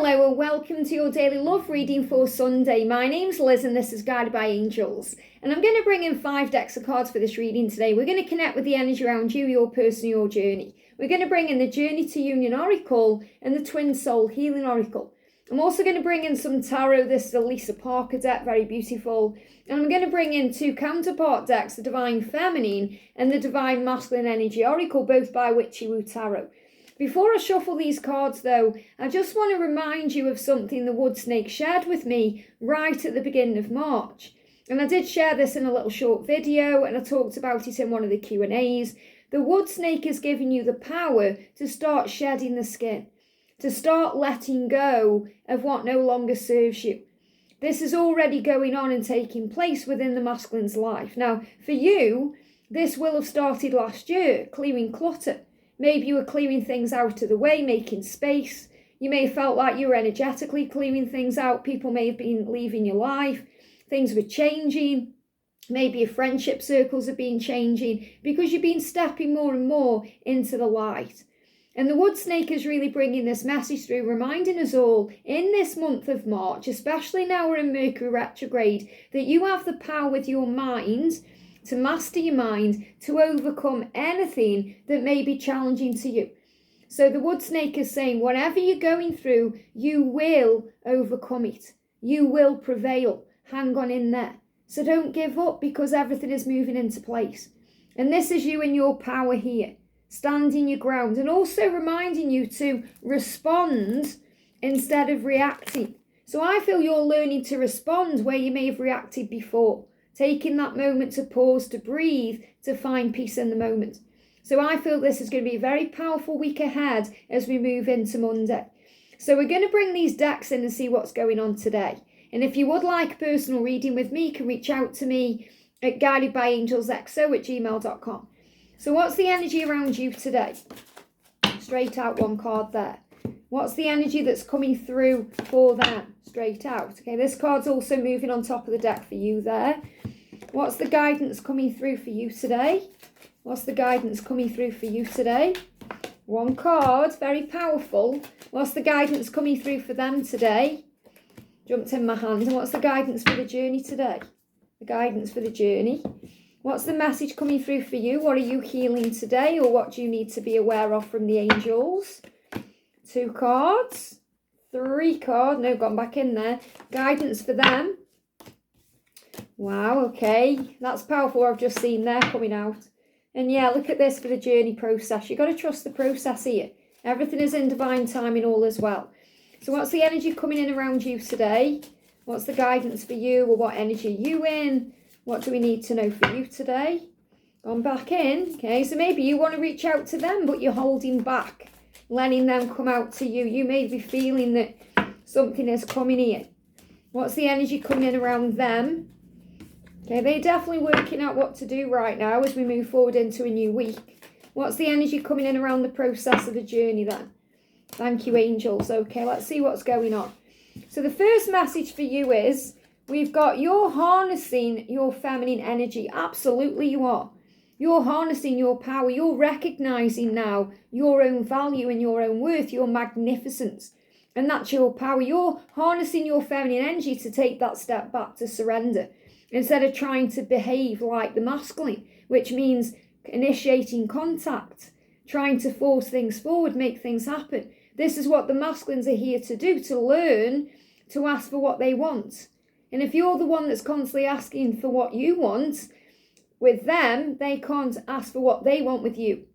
Hello and welcome to your daily love reading for Sunday. My name's Liz and this is Guided by Angels. And I'm going to bring in 5 decks of cards for this reading today. We're going to connect with the energy around you, your person, your journey. We're going to bring in the Journey to Union Oracle and the Twin Soul Healing Oracle. I'm also going to bring in some tarot. This is a Lisa Parker deck, very beautiful. And I'm going to bring in 2 counterpart decks, the Divine Feminine and the Divine Masculine Energy Oracle, both by Witchy Tarot. Before I shuffle these cards though, I just want to remind you of something the wood snake shared with me right at the beginning of March. And I did share this in a little short video and I talked about it in one of the Q&As. The wood snake is giving you the power to start shedding the skin, to start letting go of what no longer serves you. This is already going on and taking place within the masculine's life. Now, for you, this will have started last year, clearing clutter. Maybe you were clearing things out of the way, making space. You may have felt like you were energetically clearing things out. People may have been leaving your life. Things were changing. Maybe your friendship circles have been changing because you've been stepping more and more into the light. And the wood snake is really bringing this message through, reminding us all in this month of March, especially now we're in Mercury retrograde, that you have the power with your mind to master your mind, to overcome anything that may be challenging to you. So the wood snake is saying, whatever you're going through, you will overcome it. You will prevail. Hang on in there. So don't give up because everything is moving into place. And this is you in your power here, standing your ground and also reminding you to respond instead of reacting. So I feel you're learning to respond where you may have reacted before. Taking that moment to pause, to breathe, to find peace in the moment. So I feel this is going to be a very powerful week ahead as we move into Monday. So we're going to bring these decks in and see what's going on today. And if you would like a personal reading with me, you can reach out to me at guidedbyangelsxo@gmail.com. So what's the energy around you today? Straight out one card there. What's the energy that's coming through for them? Straight out. Okay, this card's also moving on top of the deck for you there. What's the guidance coming through for you today? What's the guidance coming through for you today? One card, very powerful. What's the guidance coming through for them today? Jumped in my hand. And what's the guidance for the journey today? The guidance for the journey. What's the message coming through for you? What are you healing today? Or what do you need to be aware of from the angels? 2 cards. 3 cards. No, gone back in there. Guidance for them. Wow, okay. That's powerful. I've just seen there coming out. And yeah, look at this for the journey process. You've got to trust the process here. Everything is in divine timing all as well. So what's the energy coming in around you today? What's the guidance for you? Or what energy are you in? What do we need to know for you today? Gone back in. Okay, so maybe you want to reach out to them, but you're holding back, letting them come out to you. You may be feeling that something is coming here. What's the energy coming in around them? Okay, they're definitely working out what to do right now as we move forward into a new week. What's the energy coming in around the process of the journey then? Thank you, angels. Okay, let's see what's going on. So the first message for you is, we've got you're harnessing your feminine energy. Absolutely you are. You're harnessing your power. You're recognizing now your own value and your own worth, your magnificence. And that's your power. You're harnessing your feminine energy to take that step back, to surrender, instead of trying to behave like the masculine, which means initiating contact, trying to force things forward, make things happen. This is what the masculines are here to do, to learn to ask for what they want. And if you're the one that's constantly asking for what you want with them, they can't ask for what they want with you.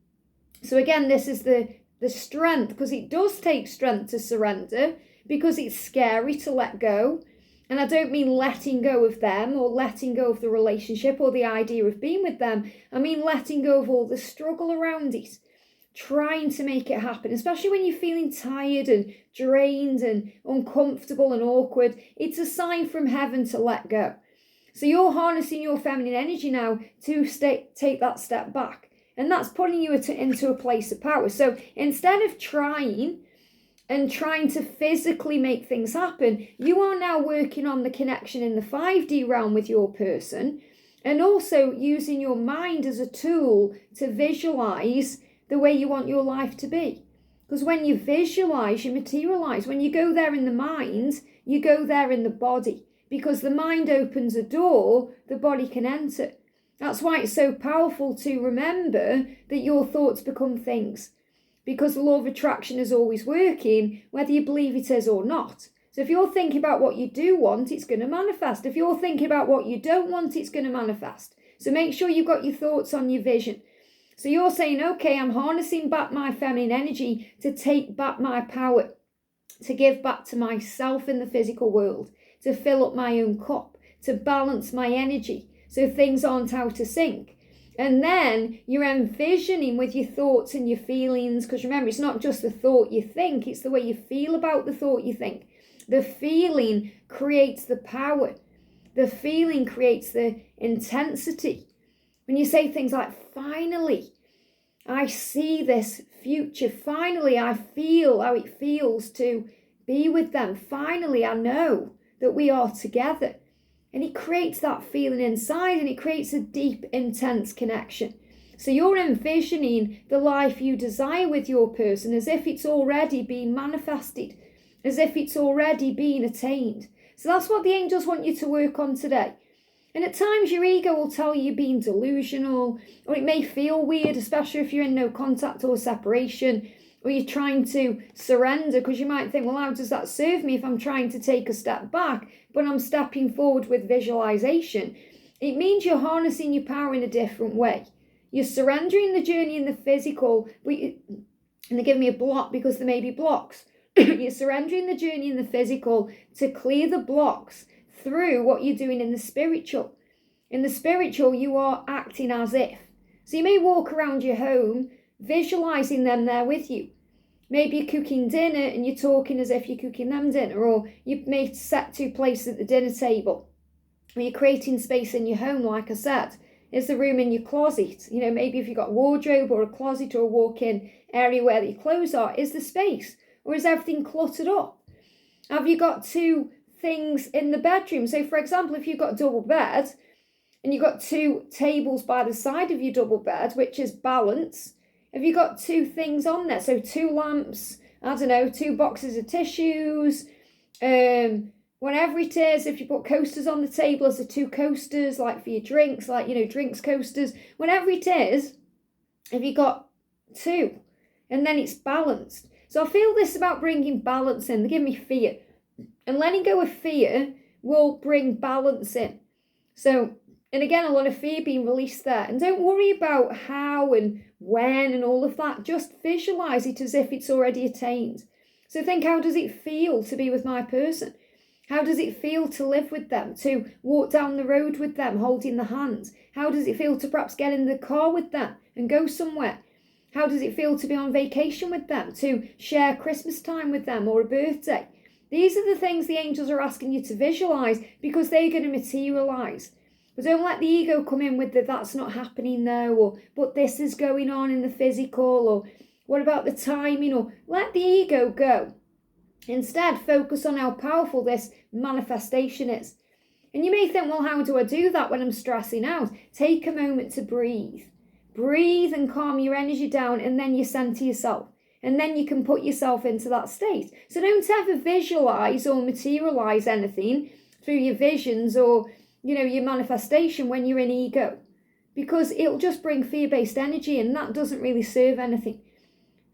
So again, this is the strength, because it does take strength to surrender, because it's scary to let go. And I don't mean letting go of them or letting go of the relationship or the idea of being with them. I mean letting go of all the struggle around it, trying to make it happen, especially when you're feeling tired and drained and uncomfortable and awkward. It's a sign from heaven to let go. So you're harnessing your feminine energy now to take that step back. And that's putting you into a place of power. So instead of trying to physically make things happen, you are now working on the connection in the 5D realm with your person, and also using your mind as a tool to visualize the way you want your life to be. Because when you visualize, you materialize. When you go there in the mind, you go there in the body. Because the mind opens a door, the body can enter. That's why it's so powerful to remember that your thoughts become things. Because the law of attraction is always working, whether you believe it is or not. So if you're thinking about what you do want, it's going to manifest. If you're thinking about what you don't want, it's going to manifest. So make sure you've got your thoughts on your vision. So you're saying, okay, I'm harnessing back my feminine energy to take back my power, to give back to myself in the physical world, to fill up my own cup, to balance my energy so things aren't out of sync. And then you're envisioning with your thoughts and your feelings, because remember, it's not just the thought you think, it's the way you feel about the thought you think. The feeling creates the power. The feeling creates the intensity. When you say things like, finally, I see this future. Finally, I feel how it feels to be with them. Finally, I know that we are together. And it creates that feeling inside, and it creates a deep, intense connection. So you're envisioning the life you desire with your person as if it's already been manifested, as if it's already been attained. So that's what the angels want you to work on today. And at times your ego will tell you you're being delusional, or it may feel weird, especially if you're in no contact or separation, or you're trying to surrender, because you might think, well, how does that serve me if I'm trying to take a step back, but I'm stepping forward with visualization? It means you're harnessing your power in a different way. You're surrendering the journey in the physical, and they give me a block because there may be blocks. You're surrendering the journey in the physical to clear the blocks through what you're doing in the spiritual. In the spiritual, you are acting as if. So you may walk around your home visualizing them there with you. Maybe you're cooking dinner and you're talking as if you're cooking them dinner, or you may set two places at the dinner table, or you're creating space in your home. Like I said, is the room in your closet? You know, maybe if you've got a wardrobe or a closet or a walk-in area where your clothes are, is the space, or is everything cluttered up? Have you got two things in the bedroom? So for example, if you've got a double bed and you've got two tables by the side of your double bed, which is balance, have you got two things on there? So two lamps, I don't know, two boxes of tissues, whatever it is. If you put coasters on the table, as the two coasters, like for your drinks, like, you know, drinks coasters, whatever it is, have you got two? And then it's balanced. So I feel this about bringing balance in. They give me fear. And letting go of fear will bring balance in. So, and again, a lot of fear being released there. And don't worry about how and when and all of that. Just visualize it as if it's already attained. So think, how does it feel to be with my person? How does it feel to live with them, to walk down the road with them, holding the hand? How does it feel to perhaps get in the car with them and go somewhere? How does it feel to be on vacation with them, to share Christmas time with them or a birthday? These are the things the angels are asking you to visualize, because they're going to materialize. But don't let the ego come in with that's not happening though, or but this is going on in the physical, or what about the timing, or let the ego go. Instead, focus on how powerful this manifestation is. And you may think, well, how do I do that when I'm stressing out? Take a moment to breathe. Breathe and calm your energy down, and then you center yourself. And then you can put yourself into that state. So don't ever visualize or materialize anything through your visions or, you know, your manifestation when you're in ego, because it'll just bring fear-based energy, and that doesn't really serve anything.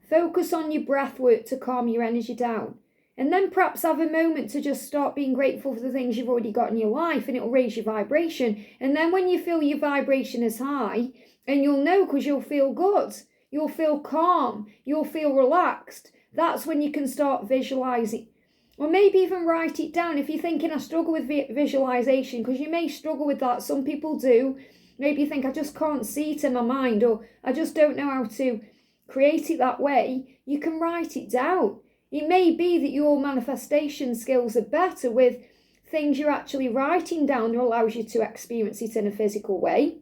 Focus on your breath work to calm your energy down. And then perhaps have a moment to just start being grateful for the things you've already got in your life, and it'll raise your vibration. And then when you feel your vibration is high, and you'll know because you'll feel good, you'll feel calm, you'll feel relaxed, that's when you can start visualizing. Or maybe even write it down if you're thinking, I struggle with visualization, because you may struggle with that. Some people do. Maybe you think, I just can't see it in my mind, or I just don't know how to create it that way. You can write it down. It may be that your manifestation skills are better with things you're actually writing down that allows you to experience it in a physical way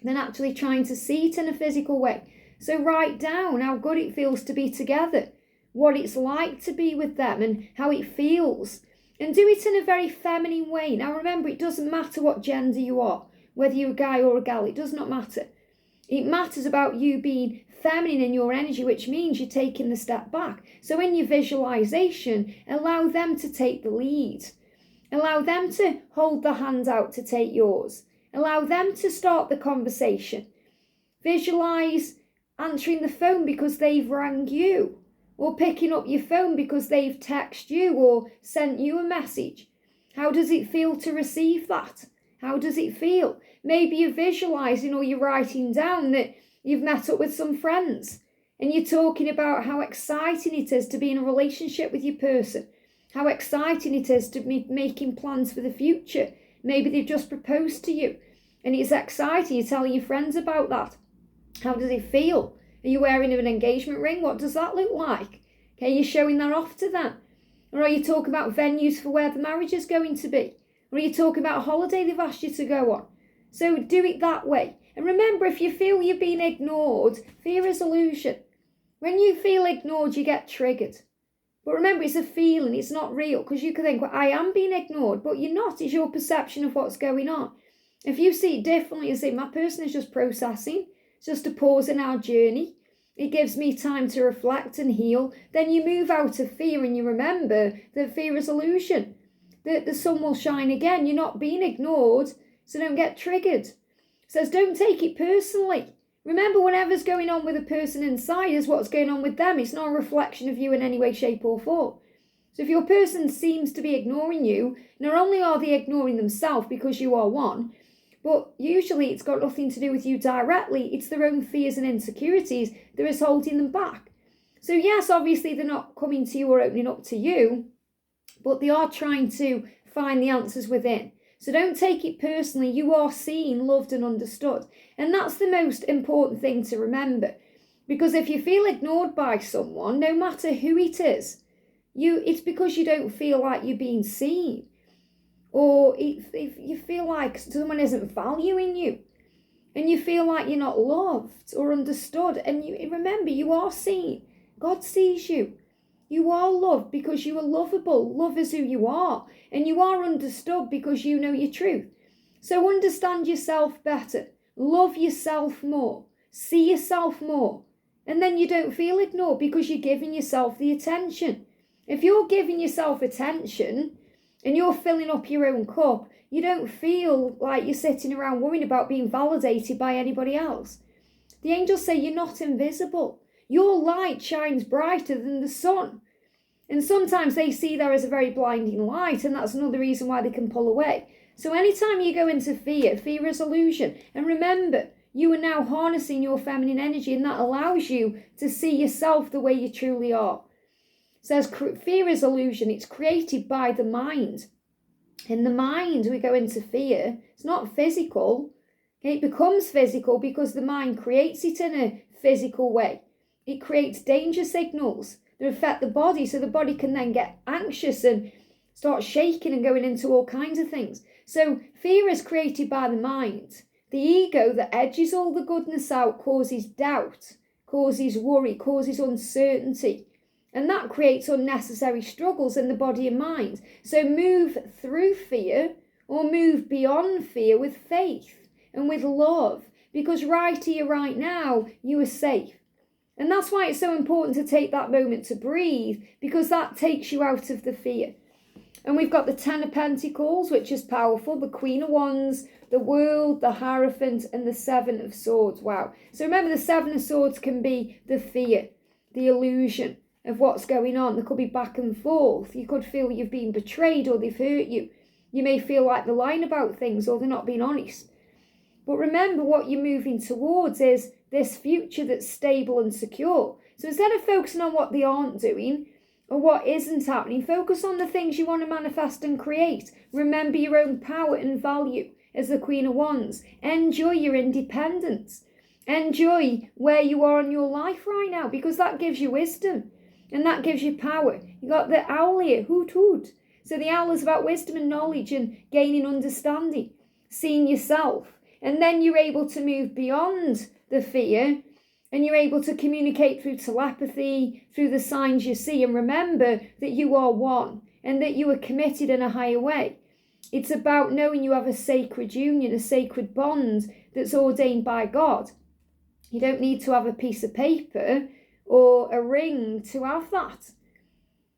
than actually trying to see it in a physical way. So write down how good it feels to be together, what it's like to be with them, and how it feels. And do it in a very feminine way. Now remember, it doesn't matter what gender you are, whether you're a guy or a gal, it does not matter. It matters about you being feminine in your energy, which means you're taking the step back. So in your visualization, allow them to take the lead. Allow them to hold the hand out to take yours. Allow them to start the conversation. Visualize answering the phone because they've rang you, or picking up your phone because they've texted you or sent you a message. How does it feel to receive that? How does it feel? Maybe you're visualizing or you're writing down that you've met up with some friends and you're talking about how exciting it is to be in a relationship with your person, how exciting it is to be making plans for the future. Maybe they've just proposed to you and it's exciting. You're telling your friends about that. How does it feel? Are you wearing an engagement ring? What does that look like? Okay, you're showing that off to them. Or are you talking about venues for where the marriage is going to be? Or are you talking about a holiday they've asked you to go on? So do it that way. And remember, if you feel you're being ignored, fear is illusion. When you feel ignored, you get triggered. But remember, it's a feeling, it's not real. Because you can think, well, I am being ignored, but you're not. It's your perception of what's going on. If you see it differently and say, my person is just processing, it's just a pause in our journey, it gives me time to reflect and heal, then you move out of fear and you remember that fear is illusion. That the sun will shine again. You're not being ignored, so don't get triggered. It says don't take it personally. Remember, whatever's going on with a person inside is what's going on with them. It's not a reflection of you in any way, shape or form. So if your person seems to be ignoring you, not only are they ignoring themselves because you are one, but usually it's got nothing to do with you directly. It's their own fears and insecurities that is holding them back. So yes, obviously they're not coming to you or opening up to you, but they are trying to find the answers within. So don't take it personally. You are seen, loved and understood. And that's the most important thing to remember. Because if you feel ignored by someone, no matter who it is, it's because you don't feel like you're being seen. Or if you feel like someone isn't valuing you. And you feel like you're not loved or understood. And you remember, you are seen. God sees you. You are loved because you are lovable. Love is who you are. And you are understood because you know your truth. So understand yourself better. Love yourself more. See yourself more. And then you don't feel ignored because you're giving yourself the attention. If you're giving yourself attention and you're filling up your own cup, you don't feel like you're sitting around worrying about being validated by anybody else. The angels say you're not invisible. Your light shines brighter than the sun. And sometimes they see that as a very blinding light, and that's another reason why they can pull away. So anytime you go into fear, fear is illusion. And remember, you are now harnessing your feminine energy, and that allows you to see yourself the way you truly are. It says fear is illusion. It's created by the mind. In the mind, we go into fear. It's not physical. It becomes physical because the mind creates it in a physical way. It creates danger signals that affect the body, so the body can then get anxious and start shaking and going into all kinds of things. So fear is created by the mind. The ego that edges all the goodness out causes doubt, causes worry, causes uncertainty. And that creates unnecessary struggles in the body and mind. So move through fear or move beyond fear with faith and with love. Because right here, right now, you are safe. And that's why it's so important to take that moment to breathe, because that takes you out of the fear. And we've got the 10 of Pentacles, which is powerful, the Queen of Wands, the World, the Hierophant, and the 7 of Swords. Wow. So remember, the 7 of Swords can be the fear, the illusion of what's going on. There could be back and forth. You could feel you've been betrayed or they've hurt you. You may feel like they're lying about things or they're not being honest. But remember, what you're moving towards is this future that's stable and secure. So instead of focusing on what they aren't doing or what isn't happening, focus on the things you want to manifest and create. Remember your own power and value as the Queen of Wands. Enjoy your independence. Enjoy where you are in your life right now, because that gives you wisdom and that gives you power. You got the owl here, hoot hoot. So the owl is about wisdom and knowledge and gaining understanding, seeing yourself. And then you're able to move beyond the fear and you're able to communicate through telepathy, through the signs you see. And remember that you are one and that you are committed in a higher way. It's about knowing you have a sacred union, a sacred bond that's ordained by God. You don't need to have a piece of paper or a ring to have that.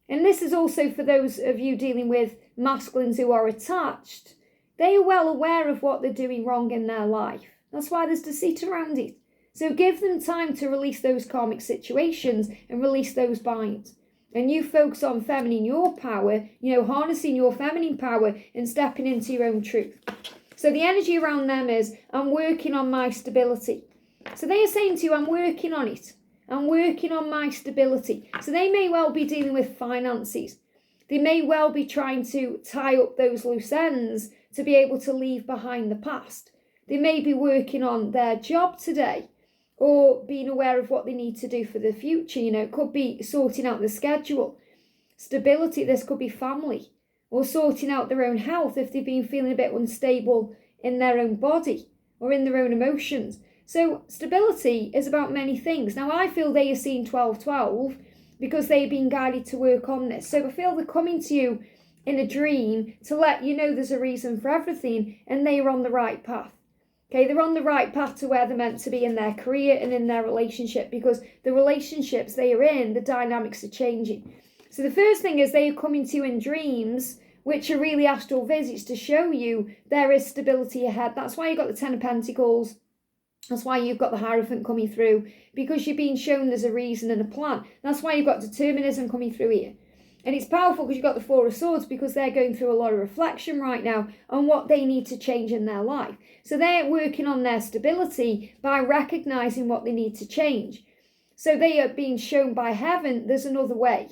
And this is also for those of you dealing with masculines who are attached. They are well aware of what they're doing wrong in their life. That's why there's deceit around it. So give them time to release those karmic situations and release those binds. And you focus on feminine, your power, harnessing your feminine power and stepping into your own truth. So the energy around them is, I'm working on my stability. So they are saying to you, I'm working on it. I'm working on my stability. So they may well be dealing with finances. They may well be trying to tie up those loose ends to be able to leave behind the past. They may be working on their job today or being aware of what they need to do for the future. It could be sorting out the schedule. Stability, this could be family or sorting out their own health if they've been feeling a bit unstable in their own body or in their own emotions. So stability is about many things. Now, I feel they are seeing 1212 because they've been guided to work on this. So I feel they're coming to you in a dream to let you know there's a reason for everything and they are on the right path. Okay, they're on the right path to where they're meant to be in their career and in their relationship, because the relationships they are in, the dynamics are changing. So the first thing is they are coming to you in dreams, which are really astral visits to show you there is stability ahead. That's why you've got the Ten of Pentacles. That's why you've got the Hierophant coming through, because you're being shown there's a reason and a plan. That's why you've got determinism coming through here. And it's powerful because you've got the Four of Swords, because they're going through a lot of reflection right now on what they need to change in their life. So they're working on their stability by recognizing what they need to change. So they are being shown by heaven there's another way.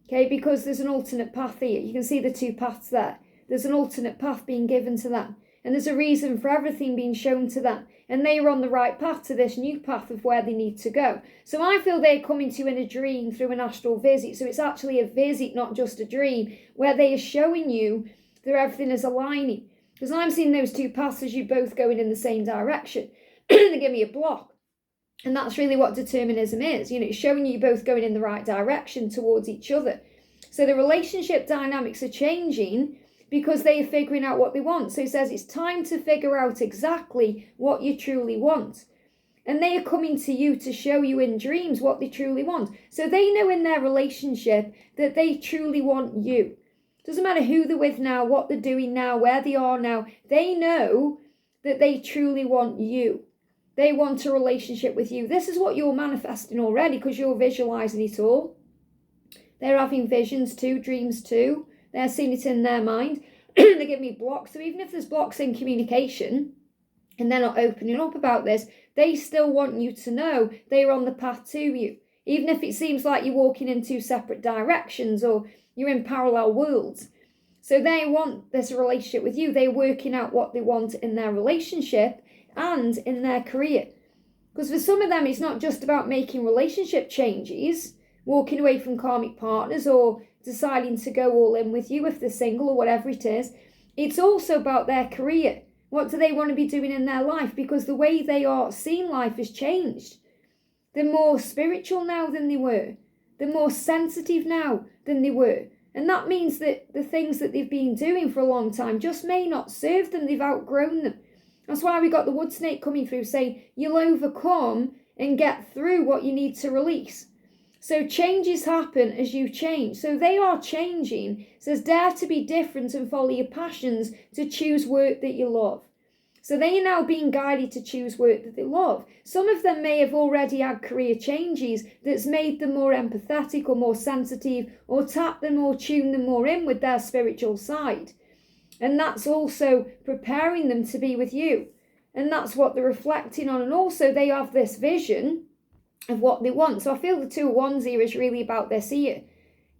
Okay, because there's an alternate path here. You can see the two paths there. There's an alternate path being given to them. And there's a reason for everything being shown to them. And they are on the right path to this new path of where they need to go. So I feel they're coming to you in a dream through an astral visit. So it's actually a visit, not just a dream, where they are showing you that everything is aligning. Because I'm seeing those two paths as you both going in the same direction. They give me a block. And that's really what determinism is. It's showing you both going in the right direction towards each other. So the relationship dynamics are changing because they are figuring out what they want. So it says it's time to figure out exactly what you truly want. And they are coming to you to show you in dreams what they truly want. So they know in their relationship that they truly want you. Doesn't matter who they're with now, what they're doing now, where they are now. They know that they truly want you. They want a relationship with you. This is what you're manifesting already because you're visualizing it all. They're having visions too, dreams too. They're seeing it in their mind. They give me blocks. So even if there's blocks in communication and they're not opening up about this, they still want you to know they're on the path to you. Even if it seems like you're walking in two separate directions or you're in parallel worlds. So they want this relationship with you. They're working out what they want in their relationship and in their career. Because for some of them, it's not just about making relationship changes, walking away from karmic partners or deciding to go all in with you if they're single or whatever it is. It's also about their career. What do they want to be doing in their life? Because the way they are seeing life has changed. They're more spiritual now than they were. They're more sensitive now than they were. And that means that the things that they've been doing for a long time just may not serve them. They've outgrown them. That's why we got the wood snake coming through saying you'll overcome and get through what you need to release. So changes happen as you change. So they are changing. It says dare to be different and follow your passions to choose work that you love. So they are now being guided to choose work that they love. Some of them may have already had career changes that's made them more empathetic or more sensitive or tap them or tune them more in with their spiritual side. And that's also preparing them to be with you. And that's what they're reflecting on. And also they have this vision of what they want. So I feel the Two of Wands here is really about this here.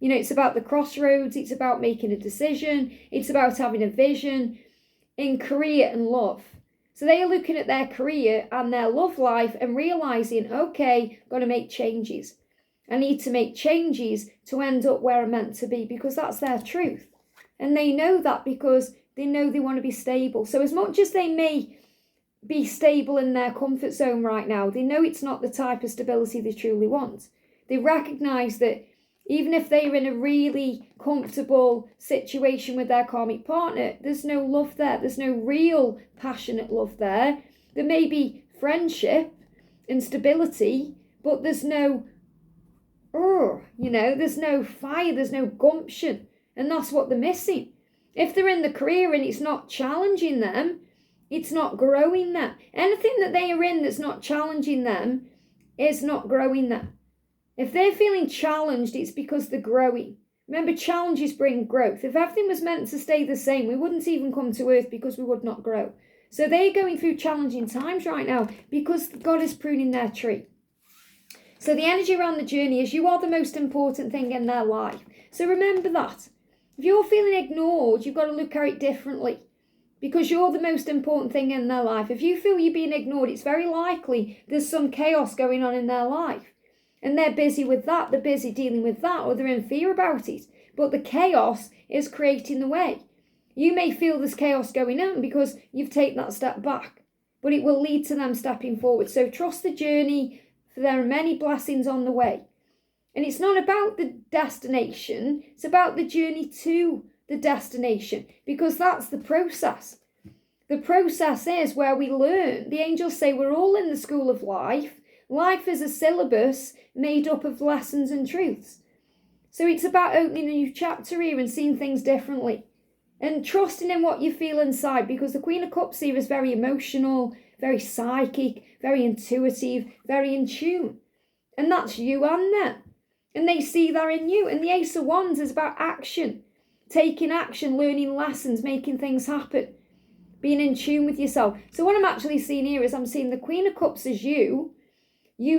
It's about the crossroads. It's about making a decision. It's about having a vision in career and love. So they are looking at their career and their love life and realizing, okay, I'm going to make changes. I need to make changes to end up where I'm meant to be because that's their truth. And they know that because they know they want to be stable. So as much as they may be stable in their comfort zone right now, they know it's not the type of stability they truly want. They recognize that even if they're in a really comfortable situation with their karmic partner, there's no love there. There's no real passionate love there. There may be friendship, and stability, but there's no, there's no fire, there's no gumption. And that's what they're missing. If they're in the career and it's not challenging them, it's not growing them. Anything that they are in that's not challenging them is not growing them. If they're feeling challenged, it's because they're growing. Remember, challenges bring growth. If everything was meant to stay the same, we wouldn't even come to earth because we would not grow. So they're going through challenging times right now because God is pruning their tree. So the energy around the journey is you are the most important thing in their life. So remember that. If you're feeling ignored, you've got to look at it differently because you're the most important thing in their life. If you feel you're being ignored, it's very likely there's some chaos going on in their life. And they're busy with that, they're busy dealing with that, or they're in fear about it. But the chaos is creating the way. You may feel there's chaos going on because you've taken that step back, but it will lead to them stepping forward. So trust the journey, for there are many blessings on the way. And it's not about the destination, it's about the journey to the destination, because that's the process. The process is where we learn. The angels say we're all in the school of life. Life is a syllabus made up of lessons and truths. So it's about opening a new chapter here and seeing things differently. And trusting in what you feel inside, because the Queen of Cups here is very emotional, very psychic, very intuitive, very in tune. And that's you and them. And they see that in you. And the Ace of Wands is about action. Taking action, learning lessons, making things happen. Being in tune with yourself. So what I'm actually seeing here is I'm seeing the Queen of Cups as you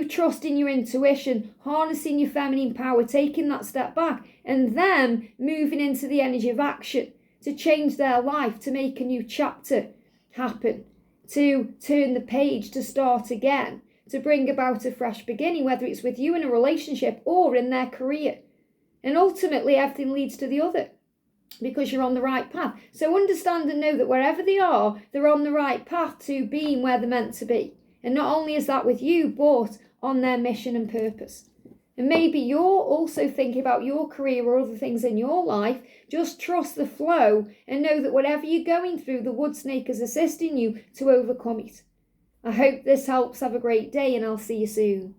trusting your intuition, harnessing your feminine power, taking that step back, and them moving into the energy of action to change their life, to make a new chapter happen, to turn the page, to start again, to bring about a fresh beginning, whether it's with you in a relationship or in their career. And ultimately, everything leads to the other because you're on the right path. So understand and know that wherever they are, they're on the right path to being where they're meant to be. And not only is that with you, but on their mission and purpose. And maybe you're also thinking about your career or other things in your life. Just trust the flow and know that whatever you're going through, the wood snake is assisting you to overcome it. I hope this helps. Have a great day and I'll see you soon.